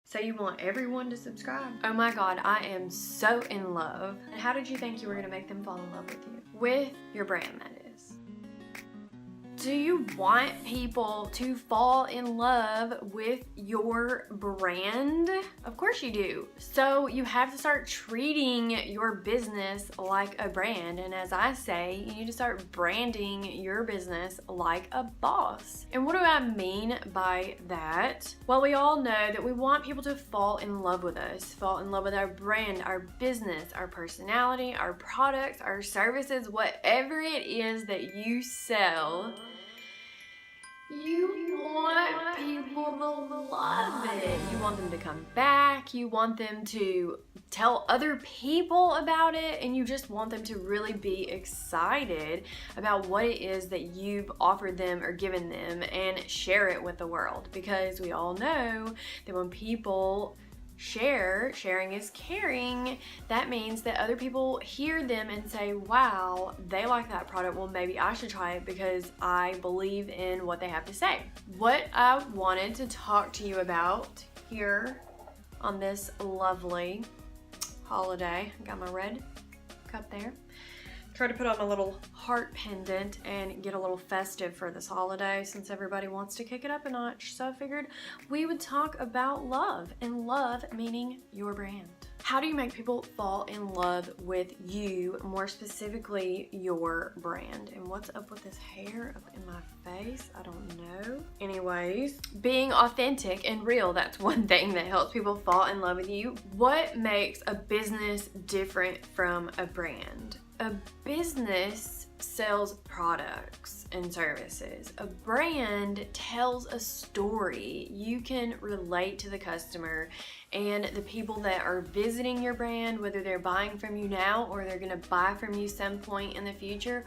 So you want everyone to subscribe? Oh my God, I am so in love. And how did you think you were gonna make them fall in love with you? With your brand, that is. Do you want people to fall in love with your brand? Of course you do. So you have to start treating your business like a brand. And as I say, you need to start branding your business like a boss. And what do I mean by that? Well, we all know that we want people to fall in love with us, fall in love with our brand, our business, our personality, our products, our services, whatever it is that you sell. You want people to love it. You want them to come back. You want them to tell other people about it. And you just want them to really be excited about what it is that you've offered them or given them and share it with the world. Because we all know that when people sharing is caring, that means that other people hear them and say, wow, they like that product, well maybe I should try it because I believe in what they have to say. What I wanted to talk to you about here on this lovely holiday, I got my red cup there. Try to put on my little heart pendant and get a little festive for this holiday since everybody wants to kick it up a notch. So I figured we would talk about love, and love meaning your brand. How do you make people fall in love with you, more specifically your brand? And what's up with this hair up in my face? I don't know. Anyways, being authentic and real, that's one thing that helps people fall in love with you. What makes a business different from a brand? A business sells products and services. A brand tells a story. You can relate to the customer and the people that are visiting your brand, whether they're buying from you now or they're gonna buy from you some point in the future,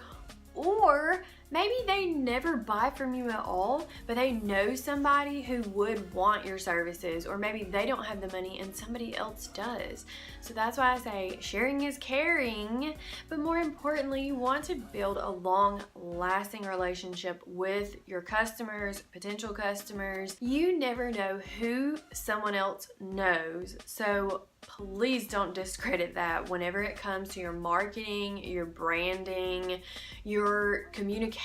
or maybe they never buy from you at all, but they know somebody who would want your services, or maybe they don't have the money and somebody else does. So that's why I say sharing is caring, but more importantly, you want to build a long-lasting relationship with your customers, potential customers. You never know who someone else knows, so please don't discredit that whenever it comes to your marketing, your branding, your communication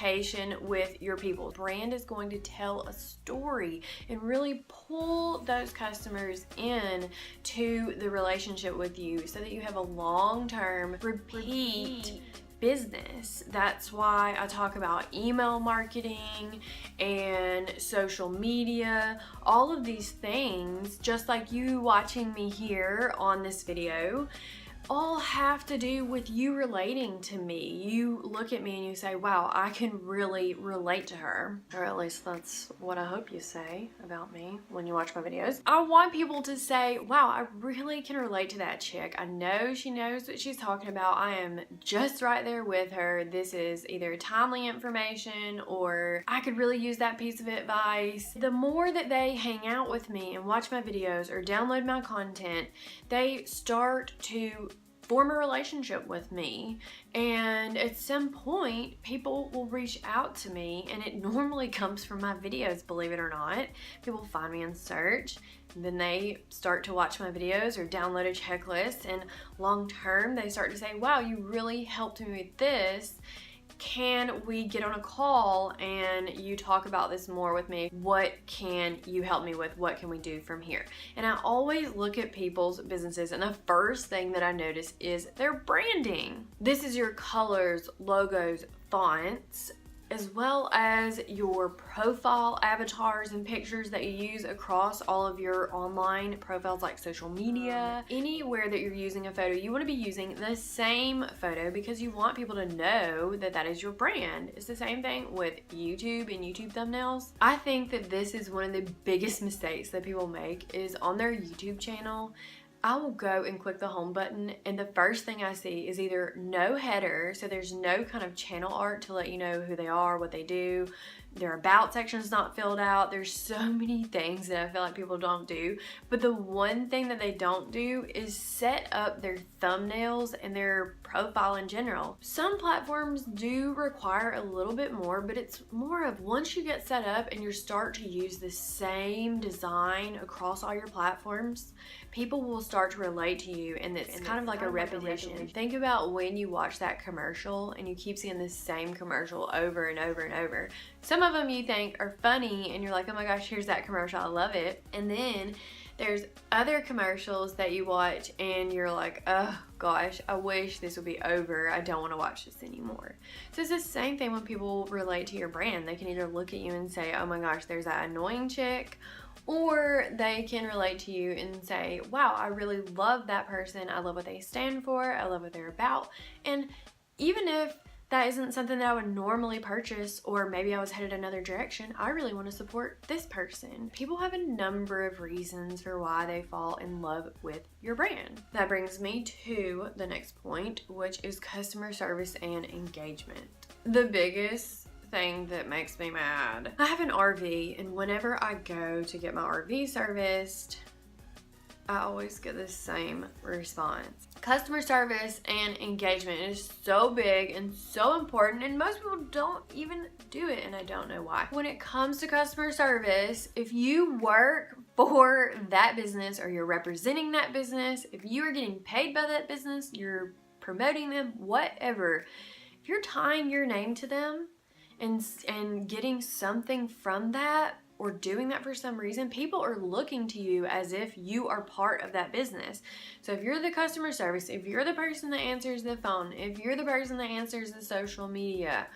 with your people. Brand is going to tell a story and really pull those customers in to the relationship with you so that you have a long-term repeat business. That's why I talk about email marketing and social media. All of these things, just like you watching me here on this video, all have to do with you relating to me. You look at me and you say, wow, I can really relate to her. Or at least that's what I hope you say about me when you watch my videos. I want people to say, wow, I really can relate to that chick. I know she knows what she's talking about. I am just right there with her. This is either timely information or I could really use that piece of advice. The more that they hang out with me and watch my videos or download my content, they start to form a relationship with me, and at some point people will reach out to me, and it normally comes from my videos, believe it or not. People find me in search, and then they start to watch my videos or download a checklist, and long term they start to say, wow, you really helped me with this. Can we get on a call and you talk about this more with me? What can you help me with? What can we do from here? And I always look at people's businesses, and the first thing that I notice is their branding. This is your colors, logos, fonts, as well as your profile avatars and pictures that you use across all of your online profiles like social media. Anywhere that you're using a photo, you want to be using the same photo because you want people to know that that is your brand. It's the same thing with YouTube and YouTube thumbnails. I think that this is one of the biggest mistakes that people make is on their YouTube channel. I will go and click the home button, and the first thing I see is either no header, so there's no kind of channel art to let you know who they are, what they do, their about section is not filled out. There's so many things that I feel like people don't do, but the one thing that they don't do is set up their thumbnails and their profile in general. Some platforms do require a little bit more, but it's more of once you get set up and you start to use the same design across all your platforms, people will start to relate to you, and it's kind of like a repetition. Think about when you watch that commercial and you keep seeing the same commercial over and over and over. Some of them you think are funny and you're like, oh my gosh, here's that commercial, I love it. And then there's other commercials that you watch and you're like, oh gosh, I wish this would be over. I don't want to watch this anymore. So it's the same thing when people relate to your brand. They can either look at you and say, oh my gosh, there's that annoying chick, or they can relate to you and say, wow, I really love that person. I love what they stand for. I love what they're about. And even if that isn't something that I would normally purchase, or maybe I was headed another direction, I really want to support this person. People have a number of reasons for why they fall in love with your brand. That brings me to the next point, which is customer service and engagement. The biggest thing that makes me mad. I have an RV, and whenever I go to get my RV serviced, I always get the same response. Customer service and engagement is so big and so important, and most people don't even do it, and I don't know why. When it comes to customer service, if you work for that business or you're representing that business, if you are getting paid by that business, you're promoting them, whatever, if you're tying your name to them and getting something from that, or doing that for some reason, people are looking to you as if you are part of that business. So if you're the customer service, if you're the person that answers the phone, if you're the person that answers the social media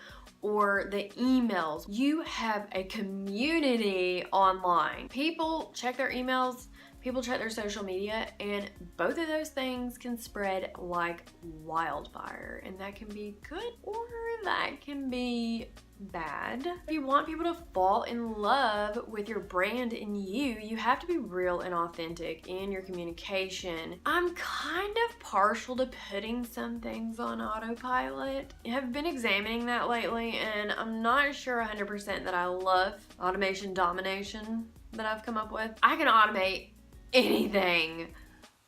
or the emails, you have a community online. People check their emails, people check their social media, and both of those things can spread like wildfire, and that can be good or that can be bad. If you want people to fall in love with your brand and you have to be real and authentic in your communication. I'm kind of partial to putting some things on autopilot. I have been examining that lately, and I'm not sure 100% that I love automation domination that I've come up with. I can automate anything.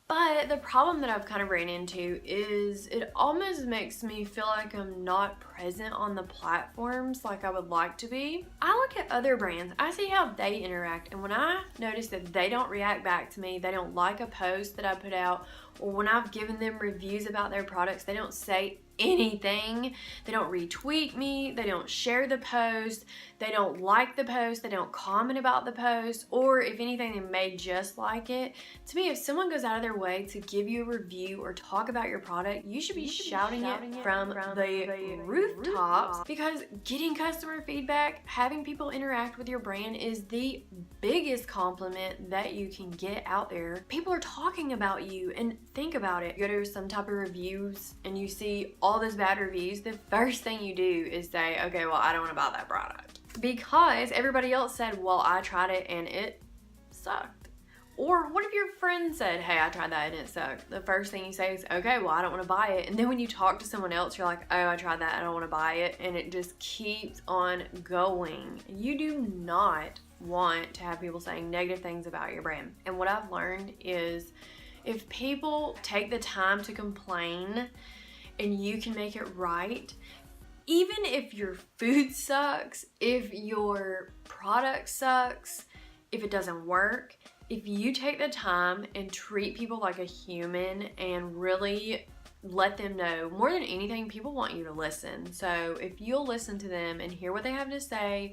But the problem that I've kind of ran into is it almost makes me feel like I'm not present on the platforms like I would like to be. I look at other brands, I see how they interact, and when I notice that they don't react back to me, they don't like a post that I put out, or when I've given them reviews about their products, they don't say anything, they don't retweet me, they don't share the post, they don't like the post, they don't comment about the post, or if anything, they may just like it. To me, if someone goes out of their way to give you a review or talk about your product, you should be shouting it from the rooftops, because getting customer feedback, having people interact with your brand is the biggest compliment that you can get out there. People are talking about you, and think about it. You go to some type of reviews and you see all those bad reviews, the first thing you do is say, okay, well, I don't want to buy that product, because everybody else said, well, I tried it and it sucked. Or what if your friend said, hey, I tried that and it sucked? The first thing you say is, okay, well, I don't want to buy it. And then when you talk to someone else, you're like, oh, I tried that, I don't want to buy it. And it just keeps on going. You do not want to have people saying negative things about your brand. And what I've learned is if people take the time to complain and you can make it right, even if your food sucks, if your product sucks, if it doesn't work, if you take the time and treat people like a human and really let them know, more than anything, people want you to listen. So if you'll listen to them and hear what they have to say,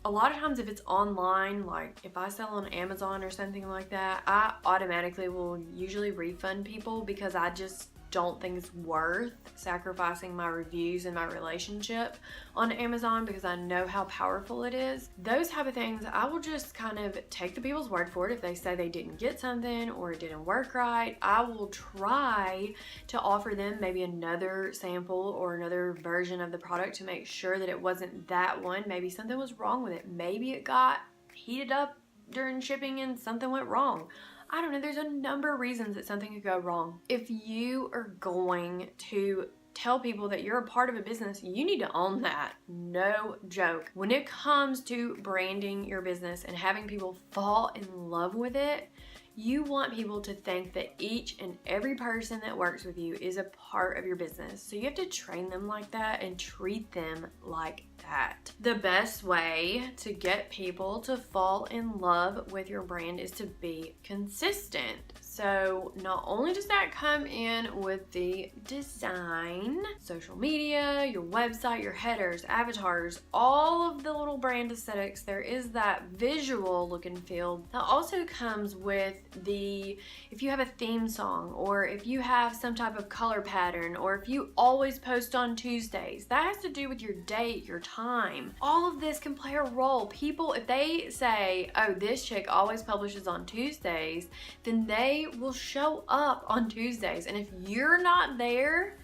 a lot of times if it's online, like if I sell on Amazon or something like that, I automatically will usually refund people, because I just don't think it's worth sacrificing my reviews and my relationship on Amazon, because I know how powerful it is. Those type of things, I will just kind of take the people's word for it. If they say they didn't get something or it didn't work right, I will try to offer them maybe another sample or another version of the product to make sure that it wasn't that one. Maybe something was wrong with it. Maybe it got heated up during shipping and something went wrong. I don't know, there's a number of reasons that something could go wrong. If you are going to tell people that you're a part of a business, you need to own that. No joke. When it comes to branding your business and having people fall in love with it, you want people to think that each and every person that works with you is a part of your business. So you have to train them like that and treat them like that. The best way to get people to fall in love with your brand is to be consistent. So not only does that come in with the design, social media, your website, your headers, avatars, all of the little brand aesthetics, there is that visual look and feel. That also comes with if you have a theme song, or if you have some type of color pattern, or if you always post on Tuesdays, that has to do with your date, your time. All of this can play a role. People, if they say, oh, this chick always publishes on Tuesdays, then they will show up on Tuesdays. And if you're not there,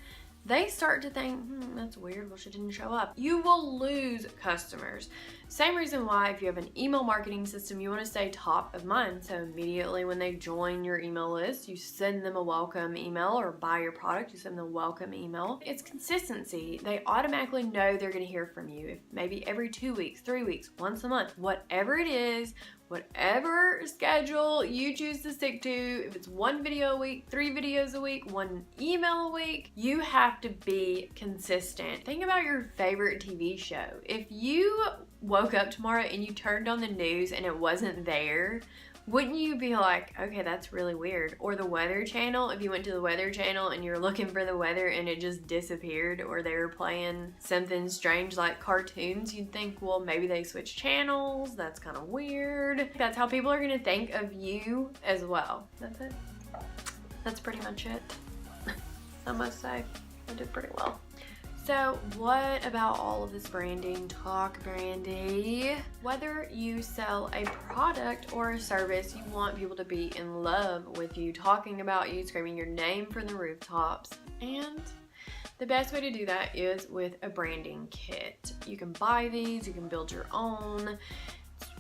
they start to think, that's weird, well, she didn't show up. You will lose customers. Same reason why if you have an email marketing system, you want to stay top of mind. So immediately when they join your email list, you send them a welcome email, or buy your product, you send them a welcome email. It's consistency. They automatically know they're going to hear from you. If maybe every 2 weeks, 3 weeks, once a month, whatever it is, whatever schedule you choose to stick to, if it's 1 video a week, 3 videos a week, 1 email a week, you have to be consistent. Think about your favorite TV show. If you woke up tomorrow and you turned on the news and it wasn't there, wouldn't you be like, okay, that's really weird? Or the Weather Channel, if you went to the Weather Channel and you're looking for the weather and it just disappeared, or they were playing something strange like cartoons, you'd think, well, maybe they switched channels. That's kind of weird. That's how people are going to think of you as well. That's it. That's pretty much it. I must say, I did pretty well. So what about all of this branding talk, Brandi? Whether you sell a product or a service, you want people to be in love with you, talking about you, screaming your name from the rooftops. And the best way to do that is with a branding kit. You can buy these, you can build your own.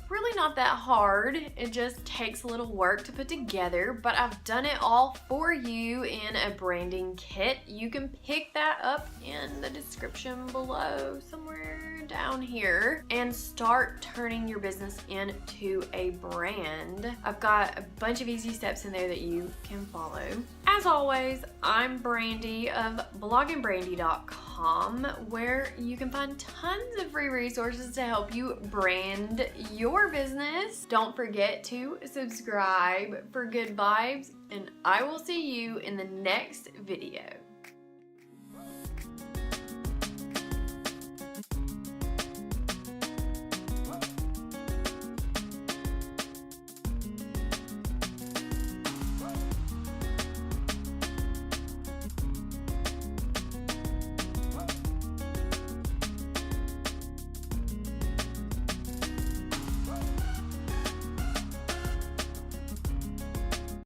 Really not that hard. It just takes a little work to put together, but I've done it all for you in a branding kit. You can pick that up in the description below, somewhere down here, and start turning your business into a brand. I've got a bunch of easy steps in there that you can follow. As always, I'm Brandi of blogginbrandi.com, where you can find tons of free resources to help you brand your business. Don't forget to subscribe for good vibes, and I will see you in the next video.